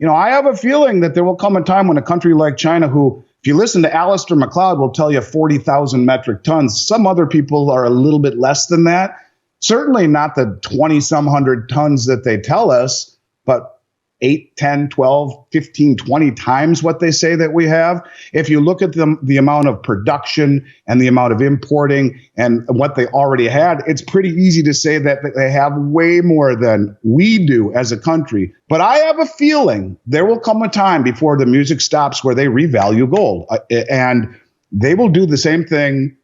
I have a feeling that there will come a time when a country like China, who, if you listen to Alistair McLeod, will tell you 40,000 metric tons. Some other people are a little bit less than that. Certainly not the 20 some hundred tons that they tell us, but 8, 10, 12, 15, 20 times what they say that we have. If you look at the amount of production and the amount of importing and what they already had, it's pretty easy to say that they have way more than we do as a country. But I have a feeling there will come a time before the music stops where they revalue gold. And they will do the same thing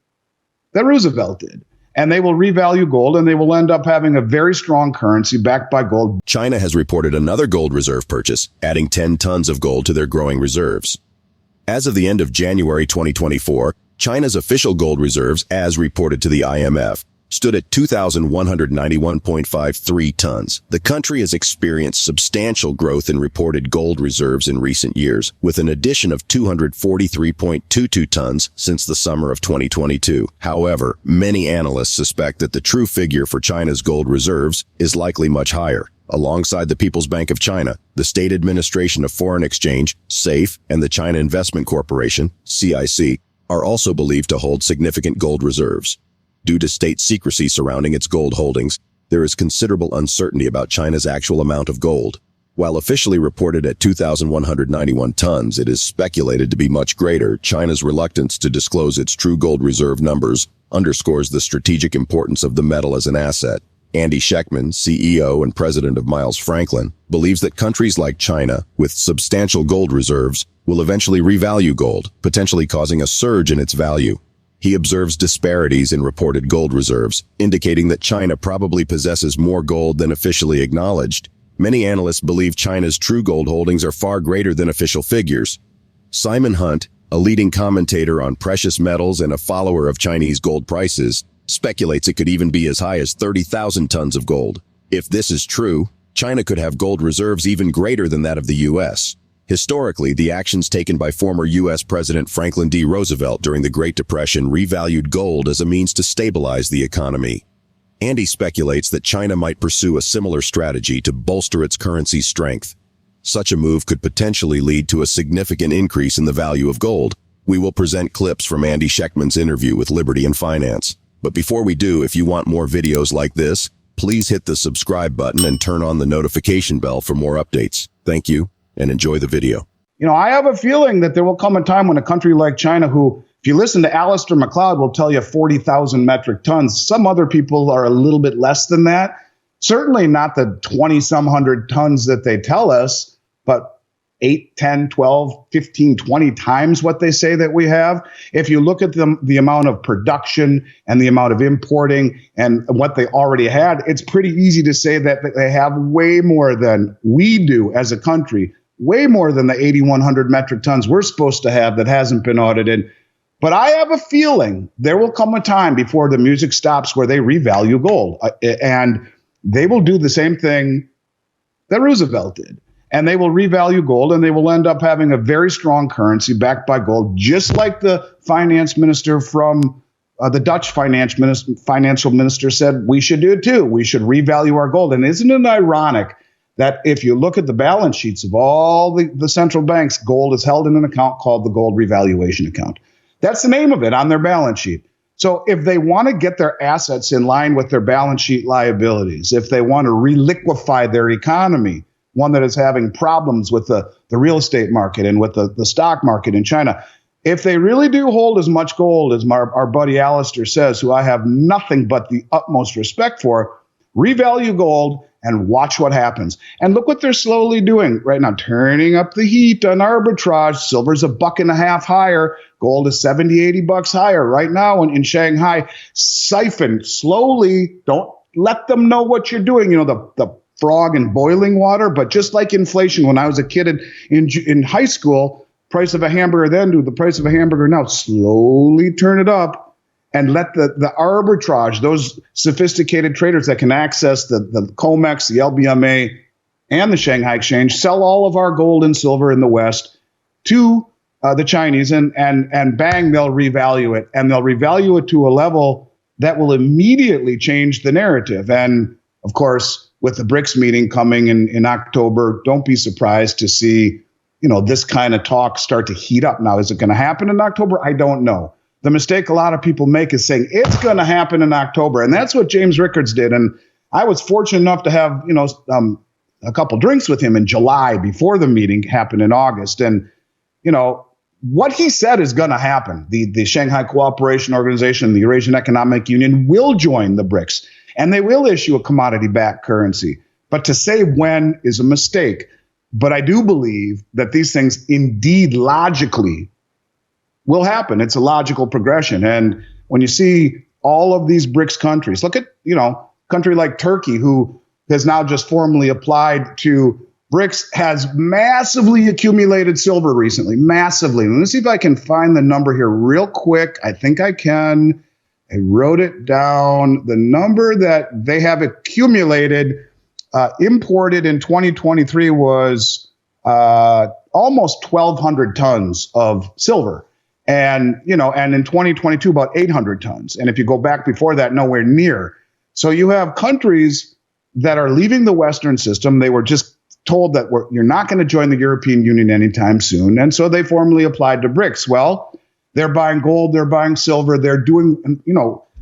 that Roosevelt did. And they will revalue gold, and they will end up having a very strong currency backed by gold. China has reported another gold reserve purchase, adding 10 tons of gold to their growing reserves. As of the end of January 2024, China's official gold reserves, as reported to the IMF, stood at 2,191.53 tons. The country has experienced substantial growth in reported gold reserves in recent years, with an addition of 243.22 tons since the summer of 2022. However, many analysts suspect that the true figure for China's gold reserves is likely much higher. Alongside the People's Bank of China, the State Administration of Foreign Exchange, SAFE, and the China Investment Corporation, CIC, are also believed to hold significant gold reserves. Due to state secrecy surrounding its gold holdings, there is considerable uncertainty about China's actual amount of gold. While officially reported at 2,191 tons, it is speculated to be much greater. China's reluctance to disclose its true gold reserve numbers underscores the strategic importance of the metal as an asset. Andy Schectman, CEO and president of Miles Franklin, believes that countries like China, with substantial gold reserves, will eventually revalue gold, potentially causing a surge in its value. He observes disparities in reported gold reserves, indicating that China probably possesses more gold than officially acknowledged. Many analysts believe China's true gold holdings are far greater than official figures. Simon Hunt, a leading commentator on precious metals and a follower of Chinese gold prices, speculates it could even be as high as 30,000 tons of gold. If this is true, China could have gold reserves even greater than that of the U.S. Historically, the actions taken by former U.S. President Franklin D. Roosevelt during the Great Depression revalued gold as a means to stabilize the economy. Andy speculates that China might pursue a similar strategy to bolster its currency's strength. Such a move could potentially lead to a significant increase in the value of gold. We will present clips from Andy Schectman's interview with Liberty and Finance. But before we do, if you want more videos like this, please hit the subscribe button and turn on the notification bell for more updates. Thank you, and enjoy the video. I have a feeling that there will come a time when a country like China, who, if you listen to Alistair McLeod, will tell you 40,000 metric tons. Some other people are a little bit less than that. Certainly not the 20 some hundred tons that they tell us, but 8, 10, 12, 15, 20 times what they say that we have. If you look at the amount of production and the amount of importing and what they already had, it's pretty easy to say that they have way more than we do as a country, way more than the 8,100 metric tons we're supposed to have that hasn't been audited. But I have a feeling there will come a time before the music stops where they revalue gold. And they will do the same thing that Roosevelt did. And they will revalue gold, and they will end up having a very strong currency backed by gold, just like the finance minister from the Dutch financial minister said we should do it too. We should revalue our gold. And isn't it ironic that if you look at the balance sheets of all the central banks, gold is held in an account called the gold revaluation account. That's the name of it on their balance sheet. So if they want to get their assets in line with their balance sheet liabilities, if they want to reliquify their economy, one that is having problems with the real estate market and with the stock market in China, if they really do hold as much gold as our buddy Alistair says, who I have nothing but the utmost respect for, revalue gold and watch what happens. And look what they're slowly doing right now, turning up the heat on arbitrage. Silver's $1.50 higher. Gold is $70-$80 higher right now in Shanghai. Siphon slowly. Don't let them know what you're doing. The frog in boiling water. But just like inflation, when I was a kid in high school, price of a hamburger then to the price of a hamburger now, slowly turn it up and let the arbitrage, those sophisticated traders that can access the COMEX, the LBMA, and the Shanghai Exchange, sell all of our gold and silver in the West to the Chinese, and bang, they'll revalue it. And they'll revalue it to a level that will immediately change the narrative. And of course, with the BRICS meeting coming in October, don't be surprised to see, this kind of talk start to heat up. Now, is it going to happen in October? I don't know. The mistake a lot of people make is saying it's going to happen in October. And that's what James Rickards did. And I was fortunate enough to have, a couple drinks with him in July before the meeting happened in August. And, what he said is going to happen. The Shanghai Cooperation Organization, the Eurasian Economic Union will join the BRICS, and they will issue a commodity-backed currency. But to say when is a mistake. But I do believe that these things indeed logically will happen. It's a logical progression. And when you see all of these BRICS countries, look at, country like Turkey, who has now just formally applied to BRICS, has massively accumulated silver recently, massively. Let me see if I can find the number here real quick. I think I can. I wrote it down. The number that they have accumulated, imported in 2023 was almost 1,200 tons of silver. And, and in 2022, about 800 tons. And if you go back before that, nowhere near. So you have countries that are leaving the Western system. They were just told that you're not going to join the European Union anytime soon. And so they formally applied to BRICS. Well, they're buying gold, they're buying silver, they're doing,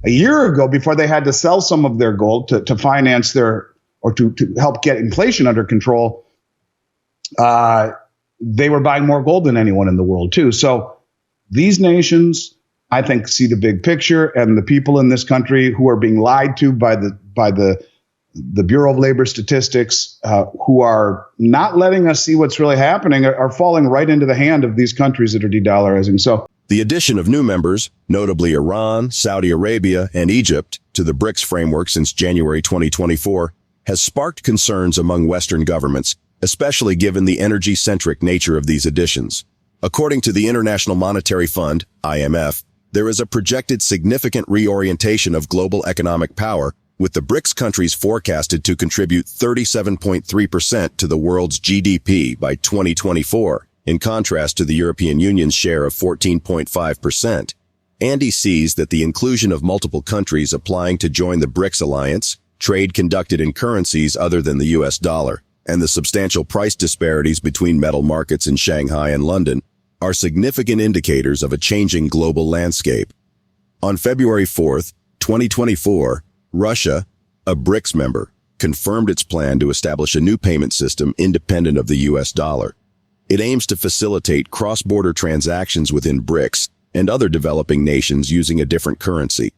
a year ago, before they had to sell some of their gold to finance to help get inflation under control, they were buying more gold than anyone in the world too. So these nations, I think, see the big picture, and the people in this country who are being lied to by the Bureau of Labor Statistics, who are not letting us see what's really happening, are falling right into the hand of these countries that are de-dollarizing. So the addition of new members, notably Iran, Saudi Arabia, and Egypt, to the BRICS framework since January 2024, has sparked concerns among Western governments, especially given the energy-centric nature of these additions. According to the International Monetary Fund, IMF, there is a projected significant reorientation of global economic power, with the BRICS countries forecasted to contribute 37.3% to the world's GDP by 2024, in contrast to the European Union's share of 14.5%. Andy sees that the inclusion of multiple countries applying to join the BRICS alliance, trade conducted in currencies other than the US dollar, and the substantial price disparities between metal markets in Shanghai and London are significant indicators of a changing global landscape. On February 4th, 2024, Russia, a BRICS member, confirmed its plan to establish a new payment system independent of the US dollar. It aims to facilitate cross-border transactions within BRICS and other developing nations using a different currency.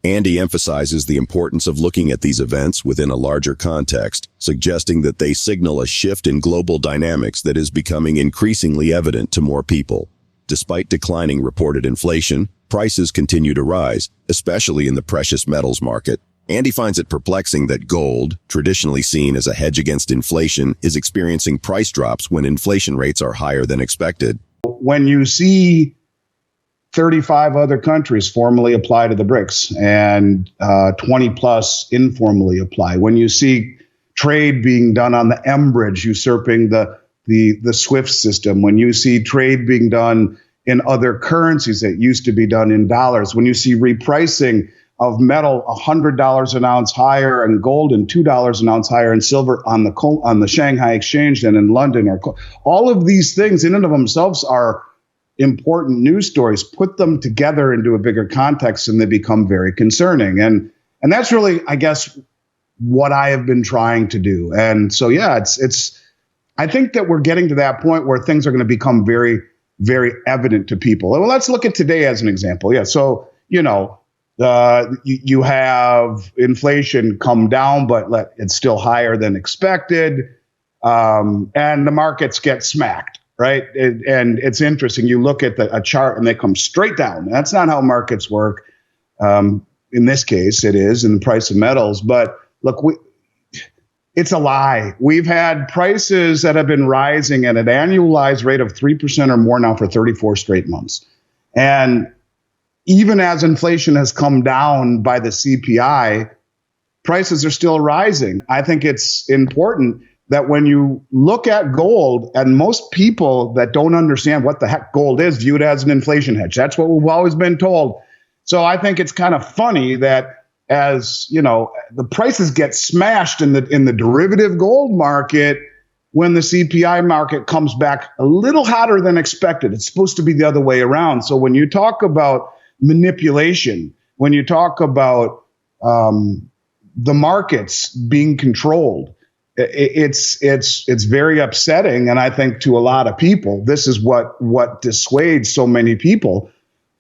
Andy emphasizes the importance of looking at these events within a larger context, suggesting that they signal a shift in global dynamics that is becoming increasingly evident to more people. Despite declining reported inflation, prices continue to rise, especially in the precious metals market. Andy finds it perplexing that gold, traditionally seen as a hedge against inflation, is experiencing price drops when inflation rates are higher than expected. When you see 35 other countries formally apply to the BRICS and 20 plus informally apply, when you see trade being done on the M bridge, usurping the SWIFT system, when you see trade being done in other currencies that used to be done in dollars, when you see repricing of metal $100 an ounce higher and gold and $2 an ounce higher and silver on the Shanghai exchange than in London, or all of these things in and of themselves are important news stories. Put them together into a bigger context and they become very concerning. And that's really, I guess, what I have been trying to do. And so, yeah, it's I think that we're getting to that point where things are going to become very, very evident to people. Well, let's look at today as an example. Yeah. So, you have inflation come down, but it's still higher than expected. And the markets get smacked, right? And it's interesting. You look at a chart and they come straight down. That's not how markets work. In this case, it is in the price of metals. But look, it's a lie. We've had prices that have been rising at an annualized rate of 3% or more now for 34 straight months. And even as inflation has come down by the CPI, prices are still rising. I think it's important that when you look at gold, and most people that don't understand what the heck gold is view it as an inflation hedge. That's what we've always been told. So I think it's kind of funny that as you know, the prices get smashed in the derivative gold market when the CPI market comes back a little hotter than expected. It's supposed to be the other way around. So when you talk about manipulation, when you talk about the markets being controlled, it's very upsetting. And I think to a lot of people, this is what dissuades so many people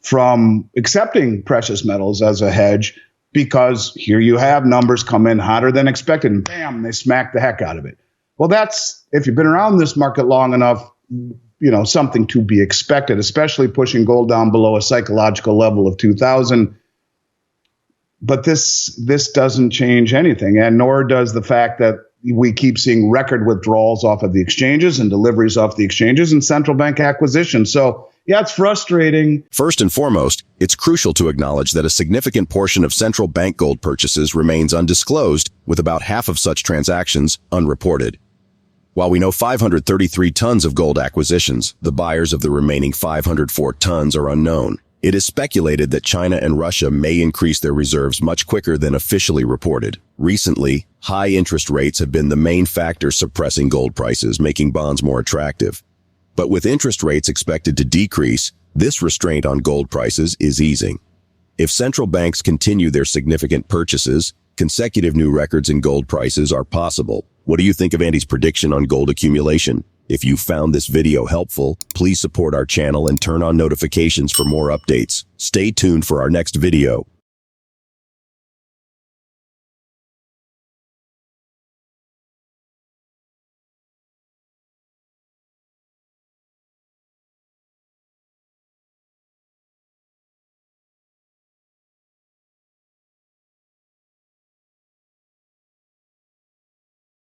from accepting precious metals as a hedge, because here you have numbers come in hotter than expected and bam, they smack the heck out of it. Well, that's, if you've been around this market long enough, something to be expected, especially pushing gold down below a psychological level of 2,000. But this doesn't change anything, and nor does the fact that we keep seeing record withdrawals off of the exchanges and deliveries off the exchanges and central bank acquisition. So, yeah, it's frustrating. First and foremost, it's crucial to acknowledge that a significant portion of central bank gold purchases remains undisclosed, with about half of such transactions unreported. While we know 533 tons of gold acquisitions, the buyers of the remaining 504 tons are unknown. It is speculated that China and Russia may increase their reserves much quicker than officially reported. Recently, high interest rates have been the main factor suppressing gold prices, making bonds more attractive. But with interest rates expected to decrease, this restraint on gold prices is easing. If central banks continue their significant purchases, consecutive new records in gold prices are possible. What do you think of Andy's prediction on gold accumulation? If you found this video helpful, please support our channel and turn on notifications for more updates. Stay tuned for our next video.